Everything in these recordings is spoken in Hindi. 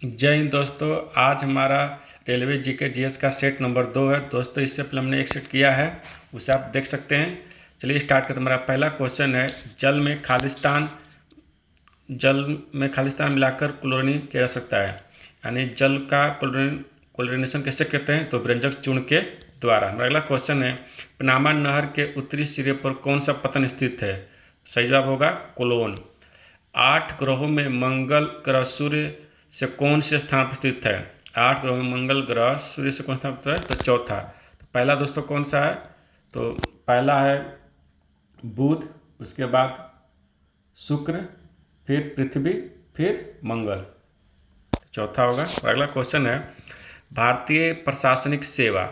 जय हिंद दोस्तों। आज हमारा रेलवे जीके जीएस का सेट नंबर 2 है। दोस्तों इससे पहले हमने एक सेट किया है, उसे आप देख सकते हैं। चलिए स्टार्ट करते हैं। हमारा पहला क्वेश्चन है, जल में खालिस्तान मिलाकर क्लोरीन किया जा सकता है, यानी जल का क्लोरीनेशन कैसे कहते हैं? तो व्यंजक चूर्ण के द्वारा। हमारा अगला क्वेश्चन है, पनामा नहर के उत्तरी सिरे पर कौन सा पतन स्थित है? सही जवाब होगा कोलोन। 8 ग्रहों में मंगल ग्रह सूर्य से कौन से स्थान पर स्थित है? 8 ग्रहों में मंगल ग्रह सूर्य से कौन सा स्थान पर है? तो चौथा। तो पहला दोस्तों कौन सा है? तो पहला है बुध, उसके बाद शुक्र, फिर पृथ्वी, फिर मंगल, चौथा होगा। और अगला क्वेश्चन है, भारतीय प्रशासनिक सेवा,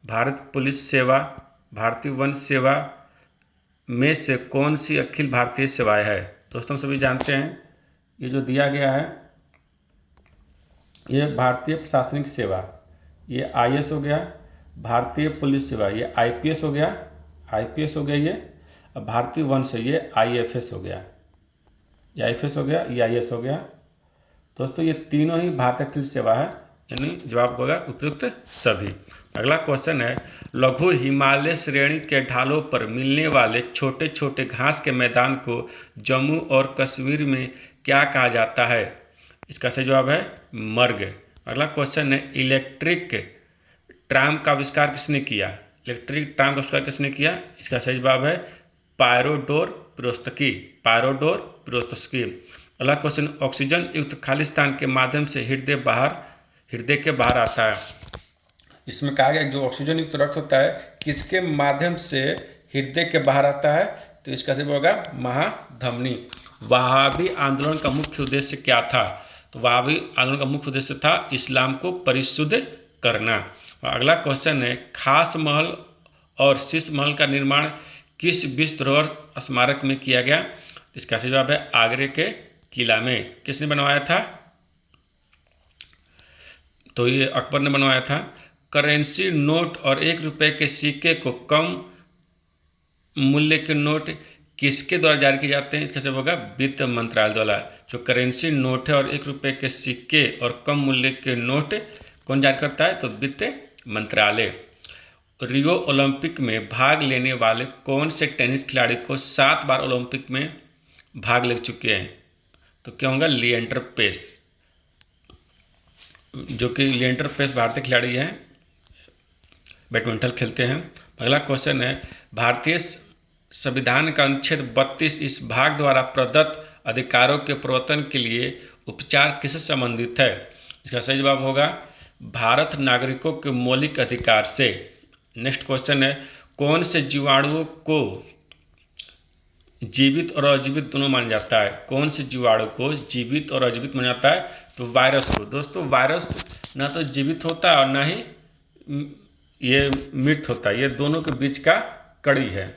भारत पुलिस सेवा, भारतीय वन सेवा में से कौन सी अखिल भारतीय सेवाएं है? दोस्तों सभी जानते हैं, ये जो दिया गया है, ये भारतीय प्रशासनिक सेवा, ये आईएएस हो गया। भारतीय पुलिस सेवा, ये आईपीएस हो गया, आईपीएस हो गया ये। और भारतीय वन से ये आईएफएस हो गया, ये आईएफएस हो गया, ये आईएएस हो गया। दोस्तों ये तीनों ही भारतीय अखिल सेवा है, यानी जवाब होगा उपयुक्त सभी। अगला क्वेश्चन है, लघु हिमालय श्रेणी के ढालों पर मिलने वाले छोटे छोटे घास के मैदान को जम्मू और कश्मीर में क्या कहा जाता है? इसका सही जवाब है मर्ग। अगला क्वेश्चन है, इलेक्ट्रिक ट्राम का आविष्कार किसने किया? इलेक्ट्रिक ट्राम का आविष्कार किसने किया? इसका सही जवाब है पायरोडोर प्रोस्तकी, पायरोडोर प्रोस्तकी। अगला क्वेश्चन, ऑक्सीजन युक्त खालिस्तान के माध्यम से हृदय के बाहर आता है। इसमें कहा गया जो ऑक्सीजन युक्त रक्त होता है किसके माध्यम से हृदय के बाहर आता है? तो इसका सही होगा महाधमनी। वहाबी आंदोलन का मुख्य उद्देश्य क्या था? तो वहाबी आंदोलन का मुख्य उद्देश्य था इस्लाम को परिशुद्ध करना। और अगला क्वेश्चन है, खास महल और शीश महल का निर्माण किस विश्व धरोहर स्मारक में किया गया? इसका सही जवाब है आगरे के किला में। किसने बनवाया था? तो ये अकबर ने बनवाया था। करेंसी नोट और 1 रुपये के सिक्के को कम मूल्य के नोट किसके द्वारा जारी किए जाते हैं? इसका जवाब होगा वित्त मंत्रालय द्वारा। जो करेंसी नोट है और 1 रुपये के सिक्के और कम मूल्य के नोट कौन जारी करता है? तो वित्त मंत्रालय। रियो ओलंपिक में भाग लेने वाले कौन से टेनिस खिलाड़ी को 7 बार ओलंपिक में भाग ले चुके हैं? तो क्या होगा? लिएंडर पेस, जो कि लिएंडर पेस भारतीय खिलाड़ी हैं, बैडमिंटन खेलते हैं। अगला क्वेश्चन है, भारतीय संविधान का अनुच्छेद 32 इस भाग द्वारा प्रदत्त अधिकारों के प्रवर्तन के लिए उपचार किससे संबंधित है? इसका सही जवाब होगा भारत नागरिकों के मौलिक अधिकार से। नेक्स्ट क्वेश्चन है, कौन से जीवाणुओं को जीवित और अजीवित दोनों माना जाता है? कौन से जीवाणु को जीवित और अजीवित माना जाता है? तो वायरस को। दोस्तों वायरस ना तो जीवित होता है और ना ही ये मृत होता है, ये दोनों के बीच का कड़ी है।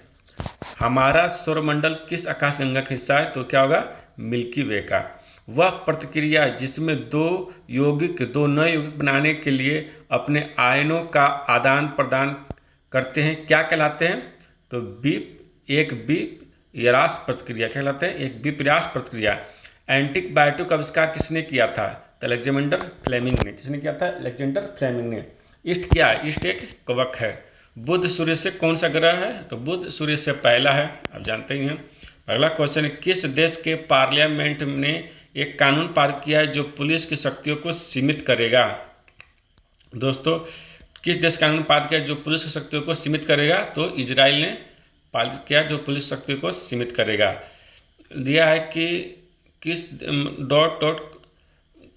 हमारा सौरमंडल किस आकाशगंगा का हिस्सा है? तो क्या होगा? मिल्की वे का। वह प्रतिक्रिया जिसमें दो नए यौगिक बनाने के लिए अपने आयनों का आदान प्रदान करते हैं क्या कहलाते हैं? तो एक विपर्यास प्रतिक्रिया कहलाते हैं, एक विपर्यास प्रतिक्रिया। एंटीबायोटिक का आविष्कार किसने किया था? तो अलेक्जेंडर फ्लेमिंग ने। किसने किया था? अलेक्जेंडर फ्लेमिंग ने। ईस्ट क्या है? ईस्ट एक कवक है। बुध सूर्य से कौन सा ग्रह है? तो बुध सूर्य से पहला है, आप जानते ही हैं। अगला क्वेश्चन है, किस देश के पार्लियामेंट ने एक कानून पारित किया है जो पुलिस की शक्तियों को सीमित करेगा? दोस्तों किस देश का कानून पारित किया जो पुलिस की शक्तियों को सीमित करेगा? तो इजराइल ने पारित किया जो पुलिस शक्तियों को सीमित करेगा। दिया है कि किस डॉट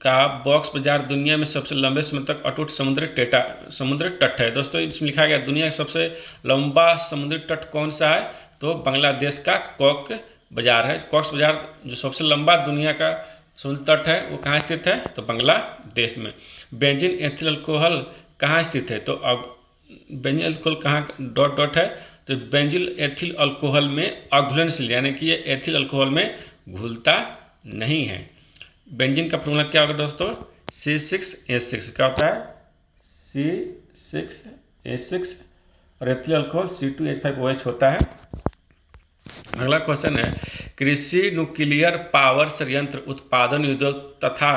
का बॉक्स बाजार दुनिया में सबसे लंबे समय तक अटूट समुद्र तट है। दोस्तों इसमें लिखा गया दुनिया का सबसे लंबा समुद्री तट कौन सा है? तो बांग्लादेश का कॉक्स बाजार है। कॉक्स बाजार जो सबसे लंबा दुनिया का समुद्री तट है वो कहाँ स्थित है? तो बांग्लादेश में। बेंजीन एथिल अल्कोहल कहाँ स्थित है? तो बेंजीन अल्कोहल कहाँ डॉट है? तो बेंजील एथिल अल्कोहल में अघुलनशील, यानी कि ये एथिल अल्कोहल में घुलता नहीं है। बेंजीन का फॉर्मूला क्या होगा दोस्तों? C6H6। क्या होता है? C6H6 और एथिल अल्कोहल C2H5OH होता है। अगला क्वेश्चन है, कृषि न्यूक्लियर पावर संयंत्र उत्पादन उद्योग तथा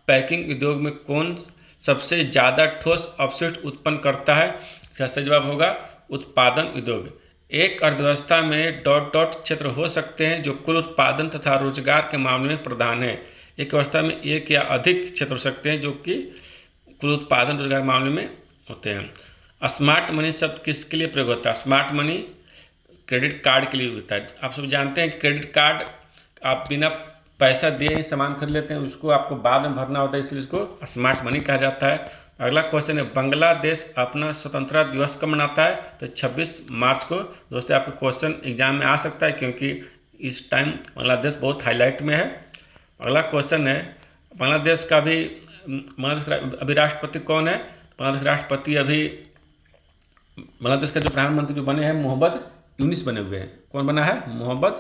पैकिंग उद्योग में कौन सबसे ज़्यादा ठोस अपशिष्ट उत्पन्न करता है? इसका सही जवाब होगा उत्पादन उद्योग। एक अर्थव्यवस्था में डॉट डॉट क्षेत्र हो सकते हैं जो कुल उत्पादन तथा रोजगार के मामले में प्रधान है। एक अवस्था में एक या अधिक क्षेत्र हो सकते हैं जो कि कुल उत्पादन रोजगार के मामले में होते हैं। स्मार्ट मनी शब्द किसके लिए प्रयोग होता है? स्मार्ट मनी क्रेडिट कार्ड के लिए होता है। आप सब जानते हैं कि क्रेडिट कार्ड आप बिना पैसा दिए ही सामान खरीद लेते हैं, उसको आपको बाद में भरना होता है, इसलिए इसको स्मार्ट मनी कहा जाता है। अगला क्वेश्चन है, बांग्लादेश अपना स्वतंत्रता दिवस कब मनाता है? तो 26 मार्च को। दोस्तों आपका क्वेश्चन एग्जाम में आ सकता है क्योंकि इस टाइम बांग्लादेश बहुत हाईलाइट में है। अगला क्वेश्चन है, बांग्लादेश का अभी राष्ट्रपति कौन है? बांग्लादेश राष्ट्रपति अभी बांग्लादेश का जो प्रधानमंत्री जो बने हैं मोहम्मद यूनिस बने हुए हैं। कौन बना है? मोहम्मद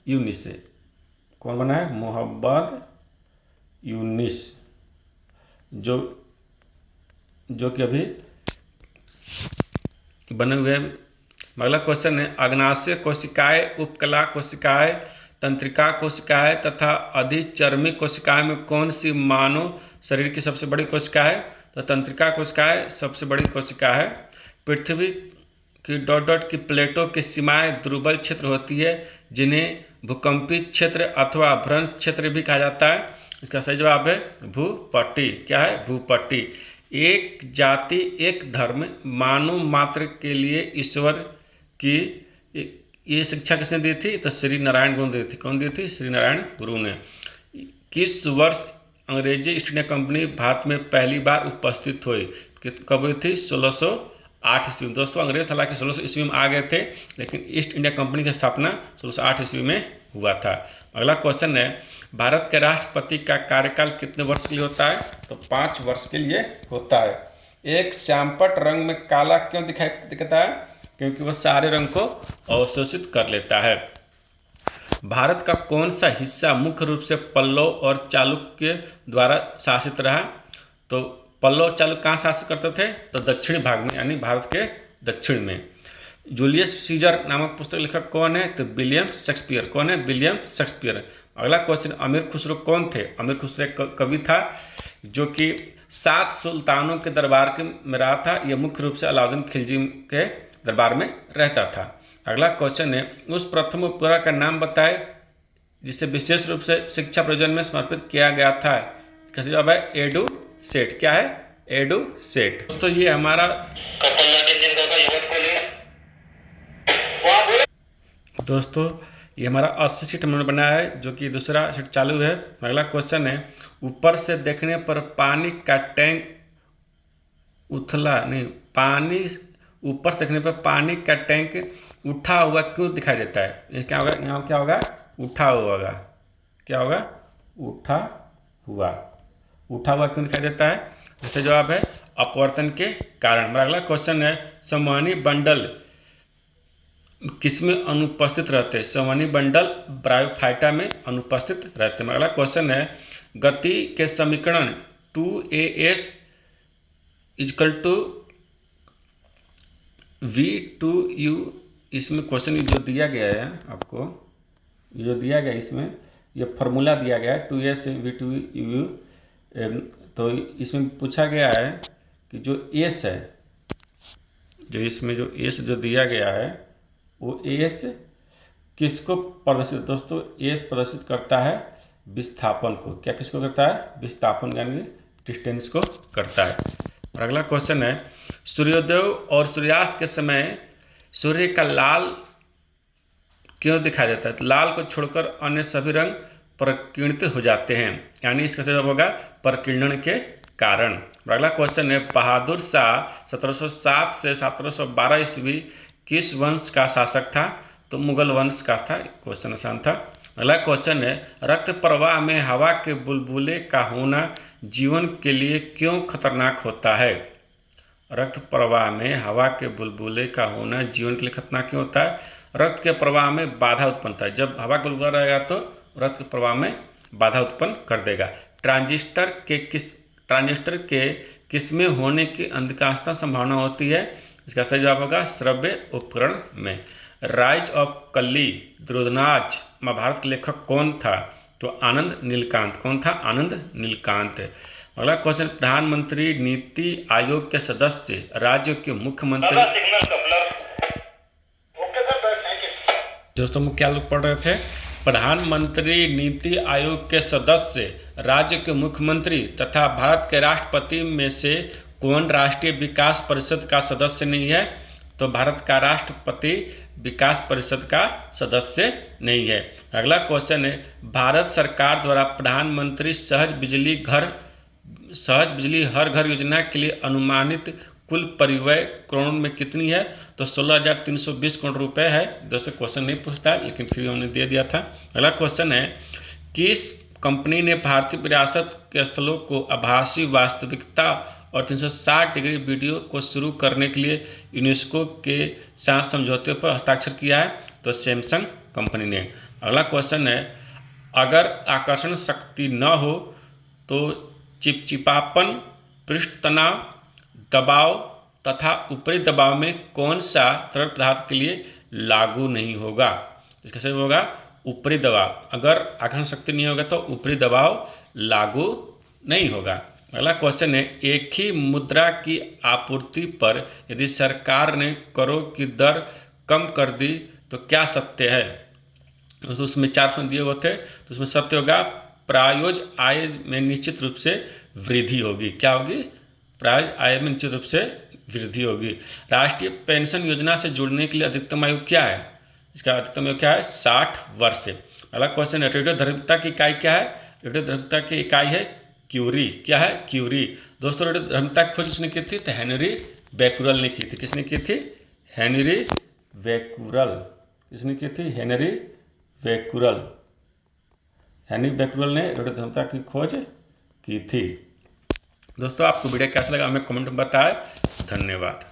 यूनिस से। कौन बना है? मोहम्मद यूनिस, जो कि अभी बने हुए हैं। अगला क्वेश्चन है, अग्नाशय कोशिकाएं, उपकला कोशिकाएं, तंत्रिका कोशिकाएं तथा अधिचर्मी कोशिकाएं में कौन सी मानव शरीर की सबसे बड़ी कोशिका है? तो तंत्रिका कोशिकाएं सबसे बड़ी कोशिका है। पृथ्वी की डॉट डॉट की प्लेटों की सीमाएं दुर्बल क्षेत्र होती है जिन्हें भूकंपी क्षेत्र अथवा भ्रंश क्षेत्र भी कहा जाता है। इसका सही जवाब है भूपट्टी। क्या है? भूपट्टी। एक जाति एक धर्म मानव मात्र के लिए ईश्वर की ये शिक्षा किसने दी थी? तो श्री नारायण गुरु दी थी। कौन दी थी? श्री नारायण गुरु ने। किस वर्ष अंग्रेजी ईस्ट इंडिया कंपनी भारत में पहली बार उपस्थित हुई? कब हुई थी? 1608 ईस्वी में। दोस्तों अंग्रेज हालांकि 1600 ईस्वी में आ गए थे, लेकिन ईस्ट इंडिया कंपनी की स्थापना 1608 ईस्वी में हुआ था। अगला क्वेश्चन है, भारत के राष्ट्रपति का कार्यकाल कितने वर्ष के लिए होता है? तो 5 वर्ष के लिए होता है। एक श्यामपट्ट रंग में काला क्यों दिखाई देता है? क्योंकि वह सारे रंग को अवशोषित कर लेता है। भारत का कौन सा हिस्सा मुख्य रूप से पल्लव और चालुक्य द्वारा शासित रहा? तो पल्लव और चालुक्य कहाँ शासित करते थे? तो दक्षिणी भाग में, यानी भारत के दक्षिण में। जूलियस सीजर नामक पुस्तक लेखक कौन है? तो विलियम शेक्सपियर। कौन है? William Shakespeare. अगला क्वेश्चन, अमीर खुसरो कौन थे? अमीर खुसरो एक कवि था जो कि 7 सुल्तानों के दरबार में रहा था। यह मुख्य रूप से अलाउद्दीन खिलजी के दरबार में रहता था। अगला क्वेश्चन है, उस प्रथम उपग्रह का नाम बताए जिसे विशेष रूप से शिक्षा प्रयोजन में समर्पित किया गया था। कैसे जवाब है? एडुसेट। क्या है? एडुसेट। तो ये हमारा दोस्तों ये हमारा 80 सीट हमने बनाया है, जो कि दूसरा सीट चालू है। अगला क्वेश्चन है, ऊपर से देखने पर पानी का टैंक पानी ऊपर से देखने पर पानी का टैंक उठा हुआ क्यों दिखाई देता है? ये क्या होगा? यहाँ क्या होगा? उठा हुआ होगा। क्या होगा? उठा हुआ क्यों दिखाई देता है? इसका जवाब है अपवर्तन के कारण। अगला क्वेश्चन है, संवहनी बंडल किसमें अनुपस्थित रहते हैं? संवहनी बंडल ब्रायोफाइटा में अनुपस्थित रहते हैं। अगला क्वेश्चन है, गति के समीकरण 2as = v2u, इसमें क्वेश्चन जो दिया गया है आपको, जो दिया गया इसमें ये फार्मूला दिया गया है 2s v2u। तो इसमें पूछा गया है कि जो s है, जो इसमें जो s जो दिया गया है वो एस किसको प्रदर्शित? दोस्तों एस प्रदर्शित करता है विस्थापन को। क्या किसको करता है? विस्थापन, यानी डिस्टेंस को करता है। और अगला क्वेश्चन है, सूर्योदय और सूर्यास्त के समय सूर्य का लाल क्यों दिखाई देता है? तो लाल को छोड़कर अन्य सभी रंग प्रकीर्णित हो जाते हैं, यानी इसका जवाब होगा प्रकीर्णन के कारण। और अगला क्वेश्चन है, बहादुर शाह 1707 से 1712 ईस्वी किस वंश का शासक था? तो मुगल वंश का था। क्वेश्चन आसान था। अगला क्वेश्चन है, रक्त प्रवाह में हवा के बुलबुले का होना जीवन के लिए क्यों खतरनाक होता है? रक्त प्रवाह में हवा के बुलबुले का होना जीवन के लिए खतरनाक क्यों होता है? रक्त के प्रवाह में बाधा उत्पन्न होता है। जब हवा का बुलबुला रहेगा तो रक्त प्रवाह में बाधा उत्पन्न कर देगा। ट्रांजिस्टर के किसमें होने की अधिकांशतः संभावना होती है? इसका सही जवाब होगा श्रव्य उपकरण में। राइज ऑफ कली द्रोणाज महाभारत के लेखक कौन था? तो आनंद नीलकांत। कौन था? आनंद नीलकांत। अगला क्वेश्चन, प्रधानमंत्री नीति आयोग के सदस्य राज्य के मुख्यमंत्री। दोस्तों मुख्य लोग पढ़ रहे थे, प्रधानमंत्री नीति आयोग के सदस्य राज्य के मुख्यमंत्री तथा भारत के राष्ट्रपति में से कौन राष्ट्रीय विकास परिषद का सदस्य नहीं है? तो भारत का राष्ट्रपति विकास परिषद का सदस्य नहीं है। अगला क्वेश्चन है, भारत सरकार द्वारा प्रधानमंत्री सहज बिजली हर घर योजना के लिए अनुमानित कुल परिव्यय करोड़ में कितनी है? तो 16,320 करोड़ रुपए है। दोस्तों क्वेश्चन नहीं पूछता है, लेकिन फिर हमने दे दिया था। अगला क्वेश्चन है, किस कंपनी ने भारतीय विरासत के स्थलों को आभासी वास्तविकता और 360 डिग्री वीडियो को शुरू करने के लिए यूनेस्को के साथ समझौते पर हस्ताक्षर किया है? तो सैमसंग कंपनी ने। अगला क्वेश्चन है, अगर आकर्षण शक्ति न हो तो चिपचिपापन, पृष्ठ तनाव, दबाव तथा ऊपरी दबाव में कौन सा तरल पदार्थ के लिए लागू नहीं होगा? इसका सही होगा ऊपरी दबाव। अगर आकर्षण शक्ति नहीं होगा तो ऊपरी दबाव लागू नहीं होगा। अगला क्वेश्चन है, एक ही मुद्रा की आपूर्ति पर यदि सरकार ने करों की दर कम कर दी तो क्या सत्य है? तो उसमें 4 ऑप्शन दिए हुए थे, तो उसमें सत्य होगा प्रायोज आय में निश्चित रूप से वृद्धि होगी। क्या होगी? प्रायोज आय में निश्चित रूप से वृद्धि होगी। राष्ट्रीय पेंशन योजना से जुड़ने के लिए अधिकतम आयु क्या है? इसका अधिकतम आयु क्या है? 60 वर्ष। अगला क्वेश्चन है, रेडियोधर्मिता की इकाई क्या है? रेडियोधर्मिता की इकाई है क्यूरी। क्या है? क्यूरी। दोस्तों रेडियोधर्मिता की खोज किसने की थी? तो हेनरी बैक्यूरेल ने की थी। किसने की थी? Henri Becquerel. किसने की थी? Henri Becquerel. हेनरी बैक्यूरेल ने रेडियोधर्मिता की खोज की थी। दोस्तों आपको वीडियो कैसा लगा हमें कमेंट में बताएं। धन्यवाद।